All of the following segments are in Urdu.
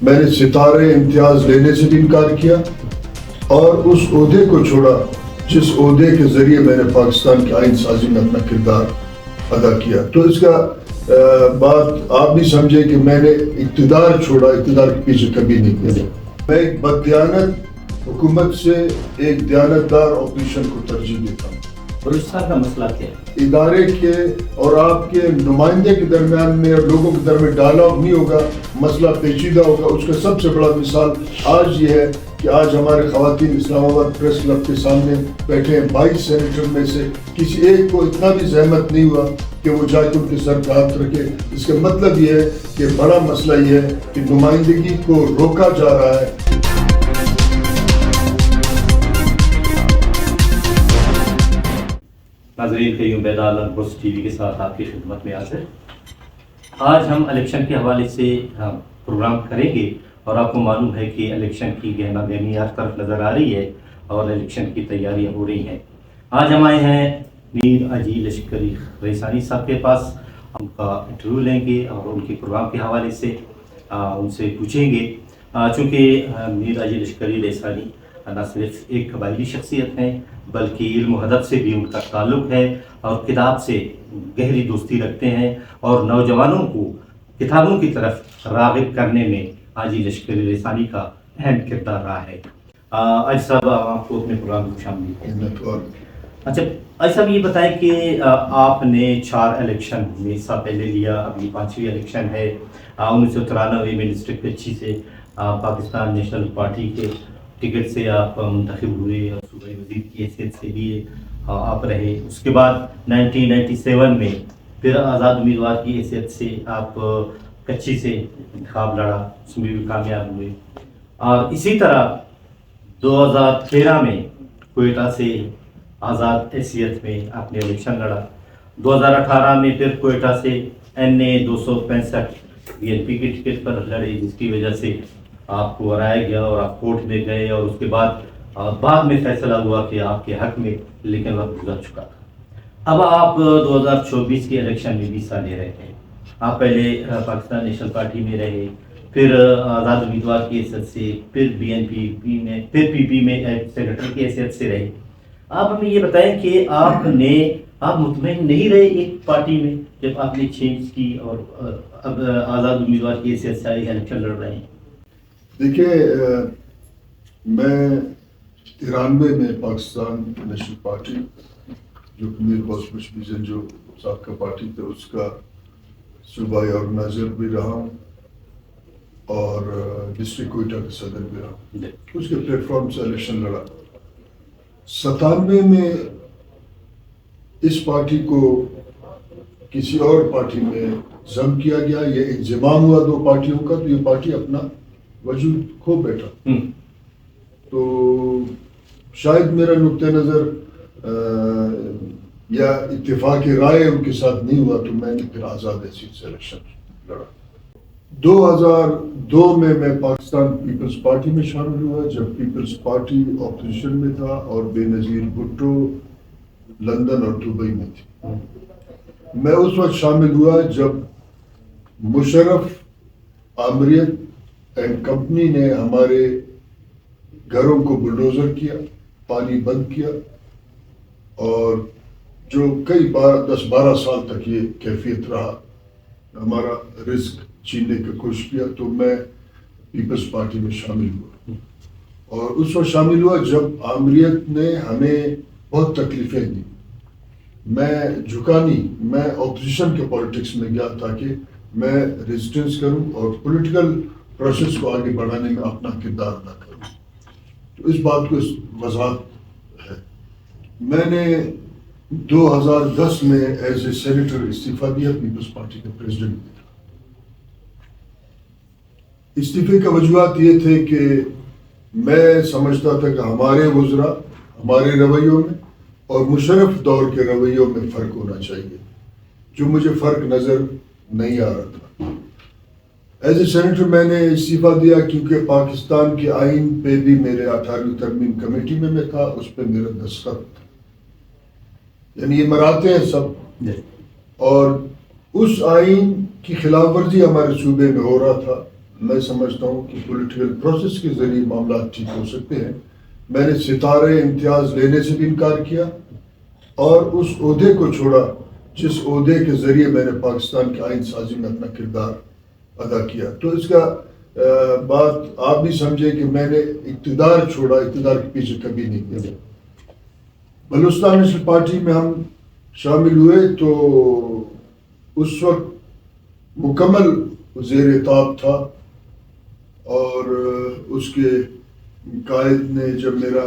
میں نے ستارے امتیاز لینے سے بھی انکار کیا اور اس عہدے کو چھوڑا جس عہدے کے ذریعے میں نے پاکستان کی آئین سازی میں اپنا کردار ادا کیا. تو اس کا بات آپ بھی سمجھے کہ میں نے اقتدار چھوڑا، اقتدار کے پیچھے کبھی نہیں کیا. میں ایک بددیانت حکومت سے ایک دیانتدار اپوزیشن کو ترجیح دیتا ہوں. بلوچستان کا مسئلہ کیا ہے؟ ادارے کے اور آپ کے نمائندے کے درمیان میں اور لوگوں کے درمیان ڈائلاگ نہیں ہوگا، مسئلہ پیچیدہ ہوگا. اس کا سب سے بڑا مثال آج یہ ہے کہ آج ہمارے خواتین اسلام آباد پریس کلب کے سامنے بیٹھے ہیں. 22 سینیٹر میں سے کسی ایک کو اتنا بھی زحمت نہیں ہوا کہ وہ جا کے ان کے سر پہ ہاتھ رکھے. اس کا مطلب یہ ہے کہ بڑا مسئلہ یہ ہے کہ نمائندگی کو روکا جا رہا ہے. ناظرین، قیوم بیدار لنگوس ٹی وی کے ساتھ آپ کی خدمت میں حاضر. آج ہم الیکشن کے حوالے سے پروگرام کریں گے اور آپ کو معلوم ہے کہ الیکشن کی گہما گہمی ہر طرف نظر آ رہی ہے اور الیکشن کی تیاریاں ہو رہی ہیں. آج ہم آئے ہیں میر اجی لشکری ریسانی صاحب کے پاس. ان کا انٹرویو لیں گے اور ان کے پروگرام کے حوالے سے ان سے پوچھیں گے. چونکہ میر اجی لشکری ریسانی نہ صرف ایک قبائلی شخصیت ہیں بلکہ علم و ادب سے بھی ان کا تعلق ہے اور کتاب سے گہری دوستی رکھتے ہیں اور نوجوانوں کو کتابوں کی طرف راغب کرنے میں اجی لشکری ریسانی کا اہم کردار رہا ہے. اجی صاحب، آپ کو اپنے پروگرام میں شامل. اچھا اجی صاحب، یہ بتائیں کہ آپ نے 4 الیکشن میں حصہ پہلے لیا، ابھی 5ویں الیکشن ہے. 1993 میں ڈسٹرکٹ کچھی سے پاکستان نیشنل پارٹی کے ٹکٹ سے آپ منتخب ہوئے اور صوبائی وزیر کی حیثیت سے بھی آپ رہے. اس کے بعد 1997 میں پھر آزاد امیدوار کی حیثیت سے آپ کچھی سے انتخاب لڑا، اس میں بھی کامیاب ہوئے. اور اسی طرح 2013 میں کوئٹہ سے آزاد حیثیت میں آپ نے الیکشن لڑا. 2018 میں پھر کوئٹہ سے NA 265 BNP کے ٹکٹ پر لڑے، جس کی وجہ سے آپ کو ہرایا گیا اور آپ کورٹ میں گئے اور اس کے بعد میں فیصلہ ہوا کہ آپ کے حق میں، لیکن وقت گزر چکا تھا. اب آپ 2024 کے الیکشن میں بھی حصہ لے رہے ہیں. آپ پہلے پاکستان نیشنل پارٹی میں رہے، پھر آزاد امیدوار کی حیثیت سے، پھر BNP میں، پھر PP میں سینیٹر کی حیثیت سے رہے. آپ ہمیں یہ بتائیں کہ آپ مطمئن نہیں رہے ایک پارٹی میں جب آپ نے چینج کی اور اب آزاد امیدوار کی حیثیت سے الیکشن لڑ رہے ہیں؟ دیکھیے، میں 93 میں پاکستان نیشنل پارٹی جو میر غوث مشفی جو سابقہ پارٹی تھے اس کا صوبائی آرگنائزر بھی رہا ہوں اور ڈسٹرکٹ کوئٹہ کا صدر بھی رہا ہوں. اس کے پلیٹ فارم سے الیکشن لڑا. 97 میں اس پارٹی کو کسی اور پارٹی میں ضم کیا گیا، یہ انضمام ہوا 2 پارٹیوں کا، تو یہ پارٹی اپنا وجود کھو بیٹھا. تو شاید میرا نقطۂ نظر یا اتفاق رائے ان کے ساتھ نہیں ہوا، تو میں نے پھر آزاد حیثیت سے الیکشن لڑا. 2002 میں پاکستان پیپلز پارٹی میں شامل ہوا، جب پیپلز پارٹی اپوزیشن میں تھا اور بے نظیر بھٹو لندن اور دبئی میں تھی. میں اس وقت شامل ہوا جب مشرف آمریت اینڈ کمپنی نے ہمارے گھروں کو بلڈوزر کیا، پانی بند کیا اور جو کئی 10-12 سال تک یہ کیفیت رہا، ہمارا رزق چھیننے کی کوشش کیا. تو میں پیپلز پارٹی میں شامل ہوا اور اس وقت شامل ہوا جب آمریت نے ہمیں بہت تکلیفیں دی. میں جھکا نہیں، میں اپوزیشن کے پالیٹکس میں گیا تاکہ میں ریزسٹنس کروں اور پولیٹیکل پروسیس کو آگے بڑھانے میں اپنا کردار ادا کروں. تو اس بات کو وضاحت ہے. میں نے 2010 میں ایز اے سینیٹر استعفیٰ دیا، پیپلز پارٹی کا پریزیڈنٹ بھی تھا. استعفے کا وجوہات یہ تھے کہ میں سمجھتا تھا کہ ہمارے وزراء ہمارے رویوں میں اور مشرف دور کے رویوں میں فرق ہونا چاہیے، جو مجھے فرق نظر نہیں آ رہا تھا. ایز اے سینیٹر میں نے استعفیٰ دیا کیونکہ پاکستان کے آئین پہ بھی میرے 18ویں ترمیم کمیٹی میں تھا، اس پہ میرا دستخط تھا، یعنی یہ مراتے ہیں سب. اور اس آئین کی خلاف ورزی ہمارے صوبے میں ہو رہا تھا میں سمجھتا ہوں کہ پولیٹیکل پروسیس کے ذریعے معاملات ٹھیک ہو سکتے ہیں. میں نے ستارے امتیاز لینے سے بھی انکار کیا اور اس عہدے کو چھوڑا جس عہدے کے ذریعے میں نے پاکستان کے آئین سازی میں اپنا کردار ادا کیا. تو اس کا بات آپ بھی سمجھے کہ میں نے اقتدار چھوڑا، اقتدار کے پیچھے کبھی نہیں گیا. بلوچستان نیشنل پارٹی میں ہم شامل ہوئے تو اس وقت مکمل زیر اطاعت تھا اور اس کے قائد نے جب میرا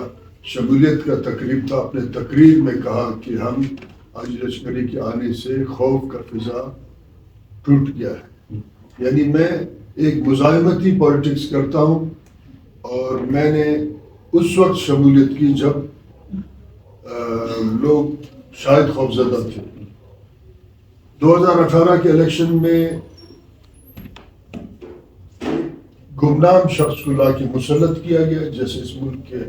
شمولیت کا تقریب تھا اپنے تقریر میں کہا کہ ہم آج لشکری کے آنے سے خوف کا فضا ٹوٹ گیا ہے. یعنی میں ایک مزاحمتی پالیٹکس کرتا ہوں اور میں نے اس وقت شمولیت کی جب لوگ شاید خوفزدہ تھے. 2018 کے الیکشن میں گمنام شخص کو لا کے مسلط کیا گیا جیسے اس ملک کے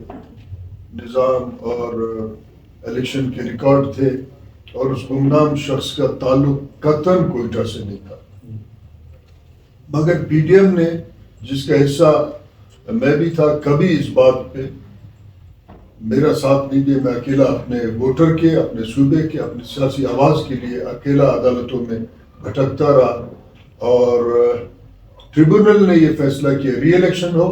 نظام اور الیکشن کے ریکارڈ تھے اور اس گمنام شخص کا تعلق قطعاً کوئٹہ سے نہیں تھا. مگر پی ڈی ایم نے جس کا حصہ میں بھی تھا کبھی اس بات پہ میرا ساتھ نہیں دیا. میں اکیلا اپنے ووٹر کے، اپنے صوبے کے، اپنی سیاسی آواز کے لیے اکیلا عدالتوں میں بھٹکتا رہا اور ٹریبونل نے یہ فیصلہ کیا ری الیکشن ہو.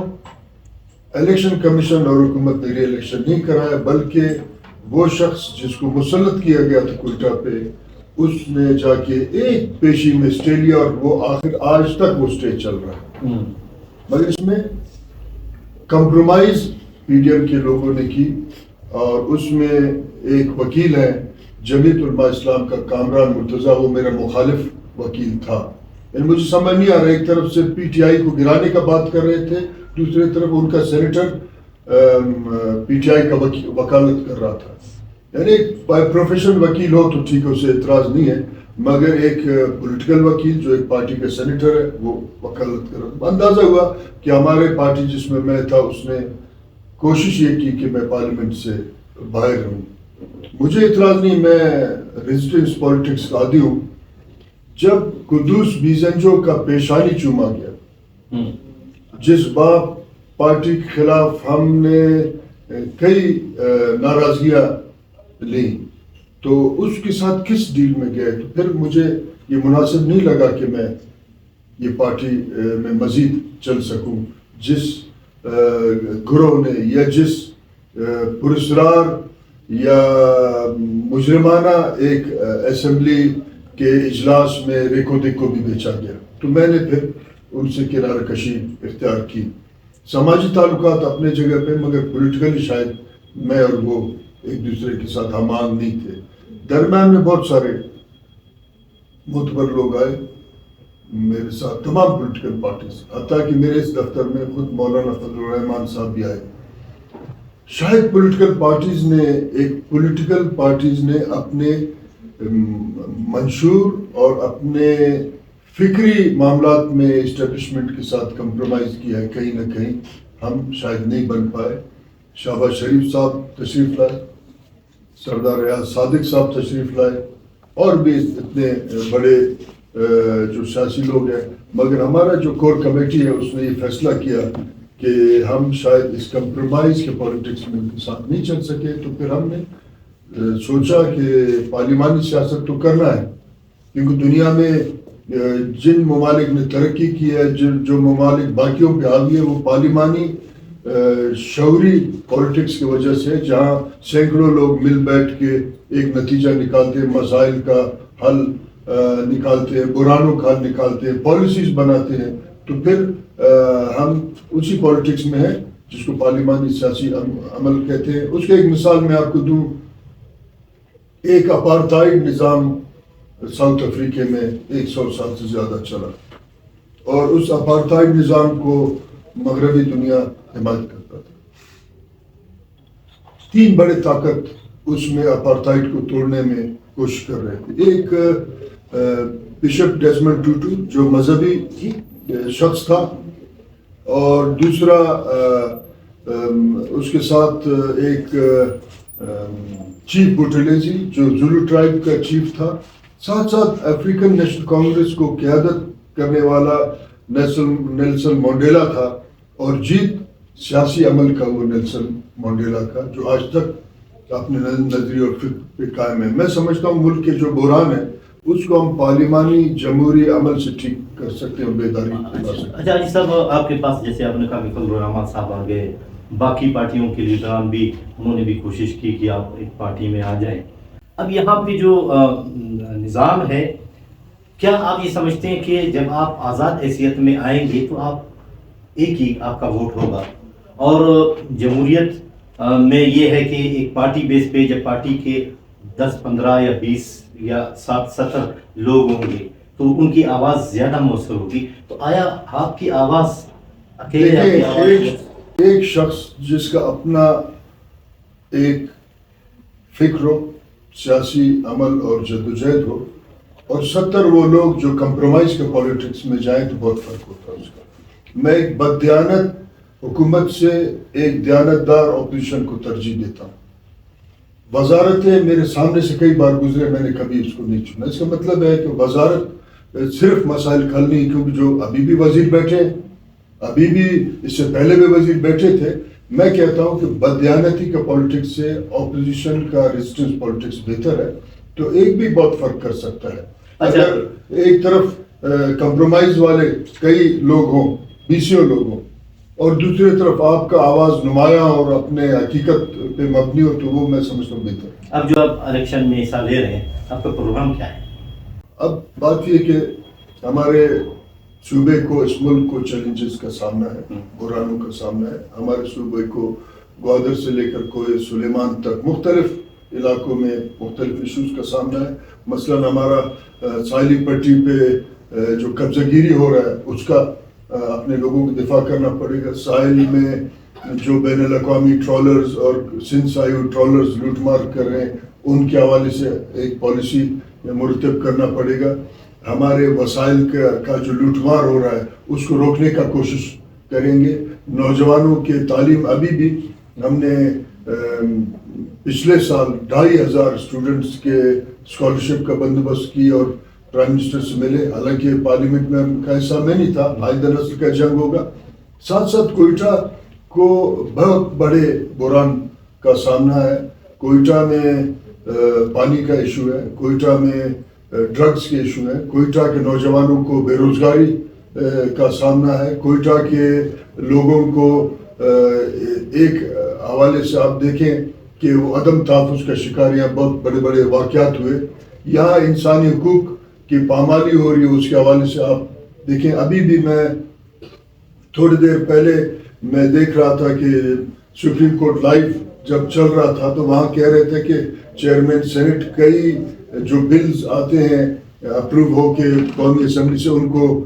الیکشن کمیشن اور حکومت نے ری الیکشن نہیں کرایا بلکہ وہ شخص جس کو مسلط کیا گیا تھا کوئٹہ پہ اس نے جا کے ایک پیشی میں اسٹے لیا اور وہ آخر آج تک وہ اسٹے چل رہا ہے. مگر اس میں کمپرومائز پی ڈی ایم کے لوگوں نے کی اور اس میں ایک وکیل ہے جمیعت علماء اسلام کا کامران مرتضیٰ، وہ میرا مخالف وکیل تھا. یعنی مجھے سمجھ نہیں آ رہا، ایک طرف سے پی ٹی آئی کو گرانے کا بات کر رہے تھے، دوسری طرف ان کا سینیٹر پی ٹی آئی کا وکالت کر رہا تھا. یعنی بائی پروفیشن وکیل ہو تو ٹھیک ہے، اسے اعتراض نہیں ہے، مگر ایک پولیٹیکل وکیل جو ایک پارٹی کا سینیٹر ہے وہ وکالت کر رہا تھا. اندازہ ہوا کہ ہمارے پارٹی جس میں تھا اس نے کوشش یہ کی کہ میں پارلیمنٹ سے باہر رہوں. مجھے اعتراض نہیں، میں ریزسٹنس پالیٹکس کا عادی ہوں. جب قدوس بیزنجو کا پیشانی چوما گیا، جس باپ پارٹی کے خلاف ہم نے کئی ناراضگیاں لیں تو اس کے ساتھ کس ڈیل میں گئے، تو پھر مجھے یہ مناسب نہیں لگا کہ میں یہ پارٹی میں مزید چل سکوں جس گروہ نے یا جس پراسرار یا مجرمانہ ایک اسمبلی کے اجلاس میں ریکو دیکھو بھی بیچا گیا. تو میں نے پھر ان سے کنارہ کشی اختیار کی. سماجی تعلقات اپنے جگہ پہ مگر پولیٹیکلی شاید میں اور وہ ایک دوسرے کے ساتھ ہم آہنگ نہیں تھے. درمیان میں بہت سارے معتبر لوگ آئے میرے ساتھ، تمام پولیٹیکل پارٹیز، حتیٰ کہ میرے اس دفتر میں خود مولانا فضل الرحمان صاحب بھی آئے. شاید پولیٹیکل پارٹیز نے اپنے منشور اور اپنے فکری معاملات میں اسٹیبلشمنٹ کے ساتھ کمپرومائز کیا ہے. کہیں نہ کہیں ہم شاید نہیں بن پائے. شہباز شریف صاحب تشریف لائے، سردار ریاض صادق صاحب تشریف لائے اور بھی اتنے بڑے جو سیاسی لوگ ہیں، مگر ہمارا جو کور کمیٹی ہے اس نے یہ فیصلہ کیا کہ ہم شاید اس کمپرومائز کے پالیٹکس میں ان کے ساتھ نہیں چل سکے. تو پھر ہم نے سوچا کہ پارلیمانی سیاست تو کرنا ہے، کیونکہ دنیا میں جن ممالک نے ترقی کی ہے، جو ممالک باقیوں پہ آگے ہیں، وہ پارلیمانی شعوری پالیٹکس کی وجہ سے، جہاں سینکڑوں لوگ مل بیٹھ کے ایک نتیجہ نکالتے ہیں، مسائل کا حل نکالتے ہیں، بحرانوں کا حل نکالتے ہیں، پالیسیز بناتے ہیں. تو پھر ہم اسی پالیٹکس میں ہیں جس کو پارلیمانی سیاسی عمل کہتے ہیں. اس کی ایک مثال میں آپ کو دوں. ایک اپارتھائیڈ نظام ساؤتھ افریقہ میں 100 سال سے زیادہ چلا اور اس اپارتھائیڈ نظام کو مغربی دنیا حمایت کرتا تھا. 3 بڑے طاقت اس میں اپارتھائیڈ کو توڑنے میں کوشش کر رہے تھے. ایک بشپ ڈیزمنڈ ٹوٹو جو مذہبی شخص تھا، اور دوسرا اس کے ساتھ ایک چیف بوٹیلیزی جو زولو ٹرائب کا چیف تھا، ساتھ ساتھ افریقن نیشنل کانگریس کو قیادت کرنے والا نیلسن منڈیلا تھا اور جیت سیاسی عمل کا وہ نیلسن منڈیلا کا جو آج تک اپنے نظریے اور فکر پہ قائم ہے. میں سمجھتا ہوں ملک کے جو بحران ہے اس کو ہم پارلیمانی جمہوری عمل سے ٹھیک کر سکتے ہیں, بیداری لا سکتے ہیں. اچھا جی صاحب, آپ کے پاس جیسے آپ نے کہا کہ فضل الرحمان صاحب آ گئے, باقی پارٹیوں کے لیڈران بھی انہوں نے بھی کوشش کی کہ آپ ایک پارٹی میں آ جائیں. اب یہاں پہ جو نظام ہے, کیا آپ یہ سمجھتے ہیں کہ جب آپ آزاد حیثیت میں آئیں گے تو آپ ایک ہی آپ کا ووٹ ہوگا, اور جمہوریت میں یہ ہے کہ ایک پارٹی بیس پہ جب پارٹی کے 10 15 یا 20 یا 70 لوگ ہوں گے تو ان کی آواز زیادہ مؤثر ہوگی, تو آیا آپ کی آواز اکیلے ایک شخص جس کا اپنا ایک فکر ہو, سیاسی عمل اور جدوجہد ہو, اور 70 وہ لوگ جو کمپرومائز کے پالیٹکس میں جائیں تو بہت فرق ہوتا ہے اس کا. میں ایک بددیانت حکومت سے ایک دیانتدار اپوزیشن کو ترجیح دیتا ہوں. وزارتیں میرے سامنے سے کئی بار گزرے, میں نے کبھی اس کو نہیں چنا. اس کا مطلب ہے کہ وزارت صرف مسائل حل نہیں, کیونکہ جو ابھی بھی وزیر بیٹھے ہیں, ابھی بھی اس سے پہلے بھی وزیر بیٹھے تھے. میں کہتا ہوں کہ بددیانتی کا پالیٹکس سے اپوزیشن کا ریزسٹنس پالیٹکس بہتر ہے, تو ایک بھی بہت فرق کر سکتا ہے. اگر ایک طرف کمپرومائز والے کئی لوگ ہوں, 20 لوگ ہوں, اور دوسری طرف آپ کا آواز نمایاں اور اپنے حقیقت پہ مبنی ہو, تو وہ میں سمجھتا ہوں بہتر ہے. اب جو آپ الیکشن میں حصہ لے رہے ہیں, آپ کا پروگرام کیا ہے؟ اب بات یہ کہ ہمارے صوبے کو, اس ملک کو چیلنجز کا سامنا ہے, بحرانوں کا سامنا ہے. ہمارے صوبے کو گوادر سے لے کر کوئے سلیمان تک مختلف علاقوں میں مختلف ایشوز کا سامنا ہے. مثلا ہمارا ساحلی پٹی پہ جو قبضہ گیری ہو رہا ہے اس کا اپنے لوگوں کو دفاع کرنا پڑے گا. ساحل میں جو بین الاقوامی ٹرالرز اور سندھ ساحل ٹرالرز لوٹ مار کر رہے ہیں, ان کے حوالے سے ایک پالیسی مرتب کرنا پڑے گا. ہمارے وسائل کا جو لوٹ مار ہو رہا ہے اس کو روکنے کا کوشش کریں گے. نوجوانوں کے تعلیم, ابھی بھی ہم نے پچھلے سال 2500 اسٹوڈنٹس کے اسکالرشپ کا بندوبست کی اور پرائم منسٹر سے ملے. حالانکہ پارلیمنٹ میں کا حصہ میں نہیں تھا, آئندہ نسل کا جنگ ہوگا. ساتھ ساتھ کوئٹہ کو بہت بڑے بحران کا سامنا ہے. کوئٹہ میں پانی کا ایشو ہے, کوئٹہ میں ڈرگز کے ایشو ہیں, کوئٹہ کے نوجوانوں کو بے روزگاری کا سامنا ہے, کوئٹہ کے لوگوں کو ایک حوالے سے آپ دیکھیں کہ وہ عدم تحفظ کا شکار, یہاں بہت بڑے بڑے واقعات ہوئے. یہاں انسانی حقوق کی پامالی ہو رہی ہے, اس کے حوالے سے آپ دیکھیں. ابھی بھی میں تھوڑی دیر پہلے میں دیکھ رہا تھا کہ سپریم کورٹ لائیو جب چل رہا تھا تو وہاں کہہ رہے تھے کہ چیئرمین سینٹ کئی جو بلز آتے ہیں اپروو ہو کے قومی اسمبلی سے, ان کو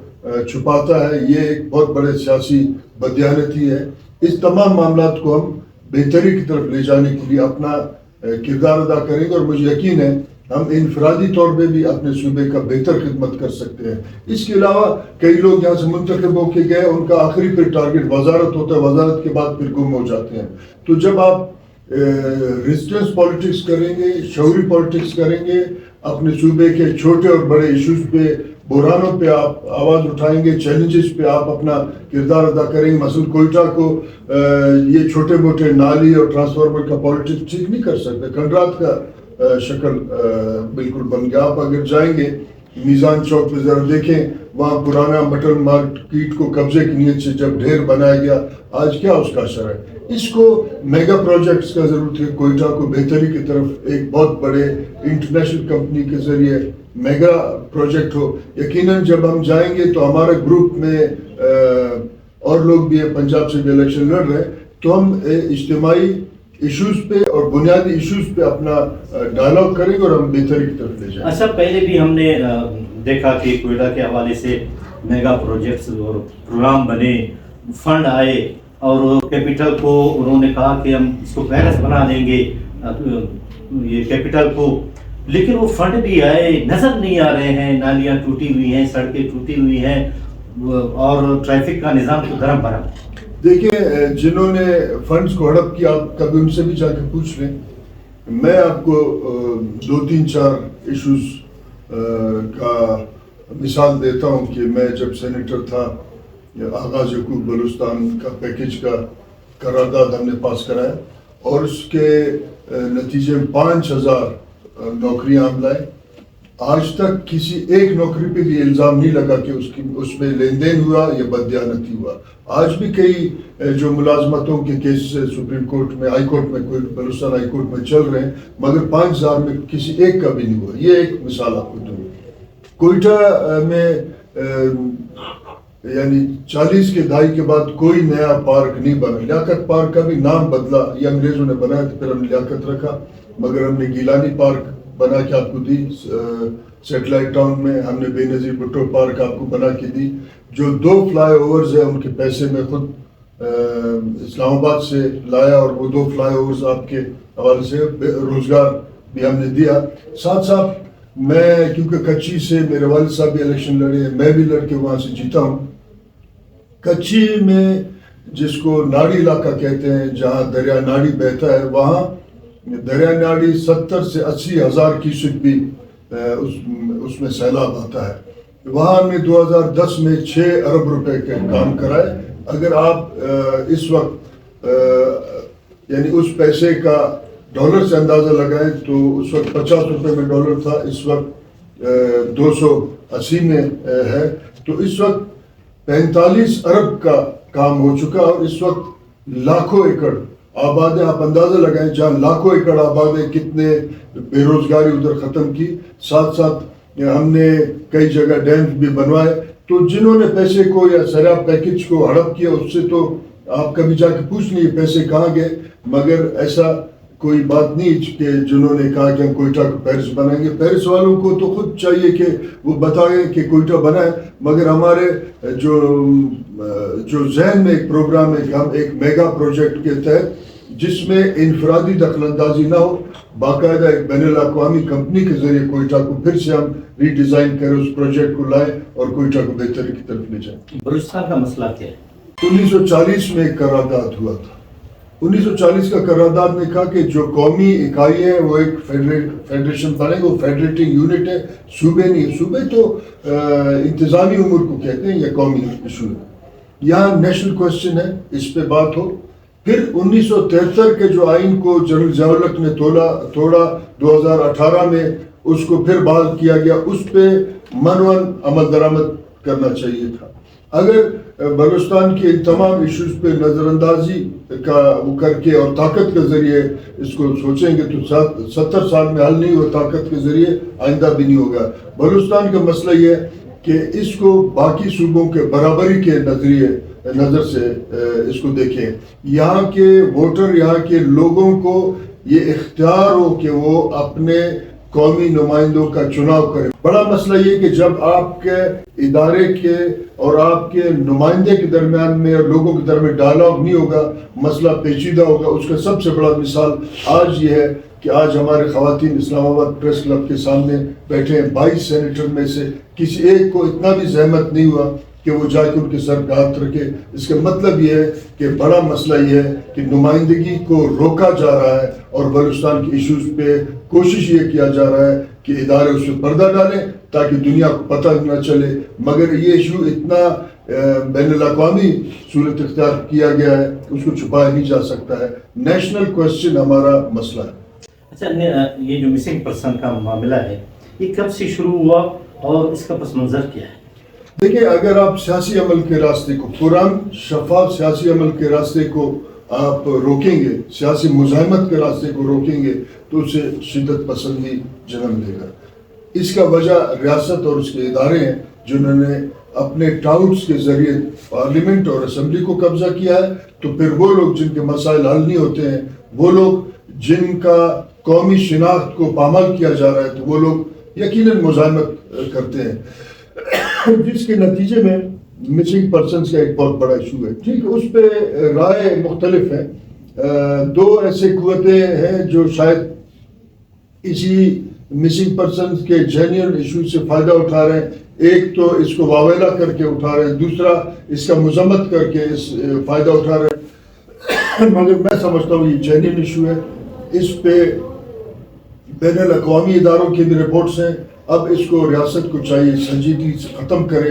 چھپاتا ہے. یہ ایک بہت بڑے سیاسی بددیانتی ہے. اس تمام معاملات کو ہم بہتری کی طرف لے جانے کے لیے اپنا کردار ادا کریں گے, اور مجھے یقین ہے ہم انفرادی طور پہ بھی اپنے صوبے کا بہتر خدمت کر سکتے ہیں. اس کے علاوہ کئی لوگ یہاں سے منتخب ہو کے گئے, ان کا آخری پھر ٹارگٹ وزارت ہوتا ہے, وزارت کے بعد پھر گم ہو جاتے ہیں. تو جب آپ ریزسٹنس پالیٹکس کریں گے, شعوری پالیٹکس کریں گے, اپنے صوبے کے چھوٹے اور بڑے ایشوز پہ, بحرانوں پہ آپ آواز اٹھائیں گے, چیلنجز پہ آپ اپنا کردار ادا کریں گے. مثلا کوئٹہ کو یہ چھوٹے موٹے نالی اور ٹرانسفارمر کا پالیٹکس ٹھیک نہیں کر سکتے. کنڈرات کا شکل بالکل بن گیا. آپ اگر جائیں گے میزان چوک پہ ذرا دیکھیں, وہاں پرانا مٹن مارکیٹ کو قبضے کی نیت سے جب ڈھیر بنایا گیا, آج کیا اس کا اثر ہے. اس کو میگا پروجیکٹس کا ضرورت ہے. کوئٹہ کو بہتری کی طرف ایک بہت بڑے انٹرنیشنل کمپنی کے ذریعے میگا پروجیکٹ ہو. یقیناً جب ہم جائیں گے تو ہمارے گروپ میں اور لوگ بھی ہیں, پنجاب سے بھی الیکشن لڑ رہے ہیں, تو ہم اجتماعی ایشوز پہ اور بنیادی ایشوز پہ اپنا ڈائلاگ کریں گے اور ہم بہتری کی طرف لے جائیں گے. اچھا, پہلے بھی ہم نے دیکھا کہ کوئٹہ کے حوالے سے میگا پروجیکٹس اور پروگرام بنے, فنڈ آئے, اور کیپٹل کو انہوں نے کہا کہ ہم اس کو پیرس بنا دیں گے یہ کیپٹل کو, لیکن وہ فنڈ بھی آئے نظر نہیں آ رہے ہیں. نالیاں ٹوٹی ہوئی ہیں, سڑکیں ٹوٹی ہوئی ہیں, اور ٹریفک کا نظام تو گرم بھرم. دیکھیں, جنہوں نے فنڈز کو ہڑپ کیا, آپ کبھی ان سے بھی جا کے پوچھ لیں. میں آپ کو 2-3-4 ایشوز کا مثال دیتا ہوں کہ میں جب سینیٹر تھا آغاز حقوق بلوچستان کا پیکیج کا قرارداد ہم نے پاس کرایا اور اس کے نتیجے میں 5000 نوکریاں ہم لائے. آج تک کسی ایک نوکری پہ بھی الزام نہیں لگا کہ اس میں لین دین ہوا یا بددیانتی ہوا. آج بھی کئی جو ملازمتوں کے کیسز سپریم کورٹ میں ہائی کورٹ میں بلوچستان ہائی کورٹ میں چل رہے ہیں مگر 5000 میں کسی ایک کا بھی نہیں ہوا. یہ ایک مثال آپ کو دوں. کوئٹہ میں یعنی 40 کے دہائی کے بعد کوئی نیا پارک نہیں بنا. لیاقت پارک کا بھی نام بدلا, یہ انگریزوں نے بنایا تو پھر ہم نے لیاقت رکھا, مگر ہم نے گیلانی پارک بنا کے آپ کو دی. سیٹلائٹ ٹاؤن میں ہم نے بے نظیر بھٹو پارک آپ کو بنا کے دی. جو 2 فلائی اوورز ہیں ان کے پیسے میں خود اسلام آباد سے لایا اور وہ 2 فلائی اوورز آپ کے حوالے سے روزگار بھی ہم نے دیا. ساتھ ساتھ میں کیونکہ کچی سے میرے والد صاحب بھی الیکشن لڑے ہیں, میں بھی لڑ کے وہاں سے جیتا ہوں. کچی میں جس کو ناڑی علاقہ کہتے ہیں جہاں دریا ناڑی بہتا ہے, وہاں دریا ناڑی 70 سے 80 ہزار کیوسک بھی اس میں سیلاب آتا ہے. وہاں ہم نے 2010 میں 6 ارب روپے کے کام کرائے. اگر آپ اس وقت یعنی اس پیسے کا ڈالر سے اندازہ لگائیں تو اس وقت 50 روپے میں ڈالر تھا, اس وقت 280 میں ہے. تو اس وقت 45 ارب کا کام ہو چکا اور اس وقت لاکھوں ایکڑ آباد ہے. آپ اندازہ لگائیں جہاں لاکھوں ایکڑ آباد ہے کتنے بے روزگاری ادھر ختم کی. ساتھ ساتھ ہم نے کئی جگہ ڈیم بھی بنوائے. تو جنہوں نے پیسے کو یا سیلاب پیکیج کو ہڑپ کیا اس سے تو آپ کبھی جا کے پوچھ لیے پیسے کہاں گئے, مگر ایسا کوئی بات نہیں کہ جنہوں نے کہا کہ ہم کوئٹہ کو پیرس بنائیں گے. پیرس والوں کو تو خود چاہیے کہ وہ بتائیں کہ کوئٹہ بنا ہے, مگر ہمارے جو ذہن میں ایک پروگرام ہے کہ ہم ایک میگا پروجیکٹ کے تحت جس میں انفرادی دخل اندازی نہ ہو, باقاعدہ ایک بین الاقوامی کمپنی کے ذریعے کوئٹہ کو پھر سے ہم ری ڈیزائن کریں, اس پروجیکٹ کو لائیں اور کوئٹہ کو بہتری کی طرف لے جائیں. بلوچستان کا مسئلہ کیا ہے؟ 1940 میں ایک قرارداد ہوا تھا. 1940 کا قرارداد نے کہا کہ جو قومی اکائی ہے وہ ایک فیڈریشن بنے گا, وہ فیڈریٹنگ یونٹ ہے, صوبے نہیں. صوبے تو انتظامی امور کو کہتے ہیں یا قومی ایشو ہے. یہاں نیشنل کوسچن ہے, اس پہ بات ہو. پھر 1973 کے جو آئین کو جنرل ضیاء الحق نے توڑا 2018 میں اس کو پھر بحال کیا گیا. اس پہ منون عمل درآمد کرنا چاہیے تھا. اگر بلوچستان کے ان تمام ایشوز پہ نظر اندازی کا وہ کر کے اور طاقت کے ذریعے اس کو سوچیں گے تو 70 سال میں حل نہیں ہو, طاقت کے ذریعے آئندہ بھی نہیں ہوگا. بلوچستان کا مسئلہ یہ ہے کہ اس کو باقی صوبوں کے برابری کے نظر سے اس کو دیکھیں. یہاں کے ووٹر, یہاں کے لوگوں کو یہ اختیار ہو کہ وہ اپنے قومی نمائندوں کا چناؤ کریں. بڑا مسئلہ یہ کہ جب آپ کے ادارے کے اور آپ کے نمائندے کے درمیان میں اور لوگوں کے درمیان ڈائلاگ نہیں ہوگا, مسئلہ پیچیدہ ہوگا. اس کا سب سے بڑا مثال آج یہ ہے کہ آج ہمارے خواتین اسلام آباد پریس کلب کے سامنے بیٹھے ہیں. 22 سینیٹر میں سے کسی ایک کو اتنا بھی زحمت نہیں ہوا کہ وہ جا کے ان کے سر پہ ہاتھ رکھے. اس کا مطلب یہ ہے کہ بڑا مسئلہ یہ ہے کہ نمائندگی کو روکا جا رہا ہے اور بلوچستان کے ایشوز پہ کوشش یہ کیا جا رہا ہے کہ ادارے اس پہ پردہ ڈالیں تاکہ دنیا کو پتہ نہ چلے. مگر یہ ایشو اتنا بین الاقوامی صورت اختیار کیا گیا ہے اس کو چھپایا نہیں جا سکتا ہے. نیشنل کوسچن ہمارا مسئلہ ہے. اچھا, یہ جو مسنگ پرسن کا معاملہ ہے یہ کب سے شروع ہوا اور اس کا پس منظر کیا ہے؟ دیکھیں, اگر آپ سیاسی عمل کے راستے کو پرامن شفاف سیاسی عمل کے راستے کو آپ روکیں گے, سیاسی مزاحمت کے راستے کو روکیں گے تو اسے شدت پسندی جنم دے گا. اس کا وجہ ریاست اور اس کے ادارے ہیں جنہوں نے اپنے ٹاؤٹس کے ذریعے پارلیمنٹ اور اسمبلی کو قبضہ کیا ہے. تو پھر وہ لوگ جن کے مسائل حل نہیں ہوتے ہیں, وہ لوگ جن کا قومی شناخت کو پامال کیا جا رہا ہے, تو وہ لوگ یقیناً مزاحمت کرتے ہیں, جس کے نتیجے میں مسنگ پرسنز کا ایک بہت بڑا ایشو ہے. ٹھیک ہے, اس پہ رائے مختلف ہیں. 2 ایسے قوتیں ہیں جو شاید اسی مسنگ پرسنز کے جینیئن ایشو سے فائدہ اٹھا رہے ہیں. ایک تو اس کو واویلا کر کے اٹھا رہے ہیں, دوسرا اس کا مذمت کر کے فائدہ اٹھا رہے ہیں. مگر میں سمجھتا ہوں یہ جینیئن ایشو ہے. اس پہ بین الاقوامی اداروں کی بھی رپورٹس ہیں. اب اس کو ریاست کو چاہیے سنجیدگی سے ختم کرے.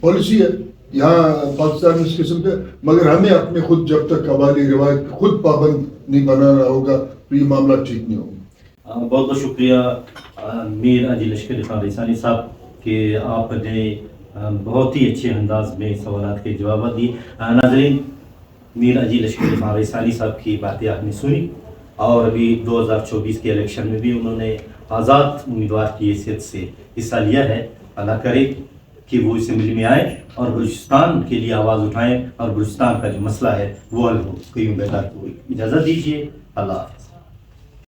پالیسی ہے یہاں پاکستان میں اس قسم کا، مگر ہمیں اپنے خود جب تک قبائلی روایت پہ خود پابند نہیں بنانا ہوگا تو یہ معاملہ ٹھیک نہیں ہوگا۔ بہت بہت شکریہ میر اجی لشکری خان ریسانی صاحب کہ آپ نے بہت ہی اچھے انداز میں سوالات کے جوابات دیے۔ ناظرین، میر اجی لشکری خان ریسانی صاحب کی باتیں آپ نے سنی، اور ابھی 2024 کے الیکشن میں بھی انہوں نے آزاد امیدوار کی حیثیت سے حصہ لیا ہے۔ اللہ کرے کہ وہ اسمبلی میں آئیں اور بلوچستان کے لیے آواز اٹھائیں اور بلوچستان کا جو مسئلہ ہے وہ حل ہو۔ قیوم بیدار کو اجازت دیجیے، اللہ حافظ۔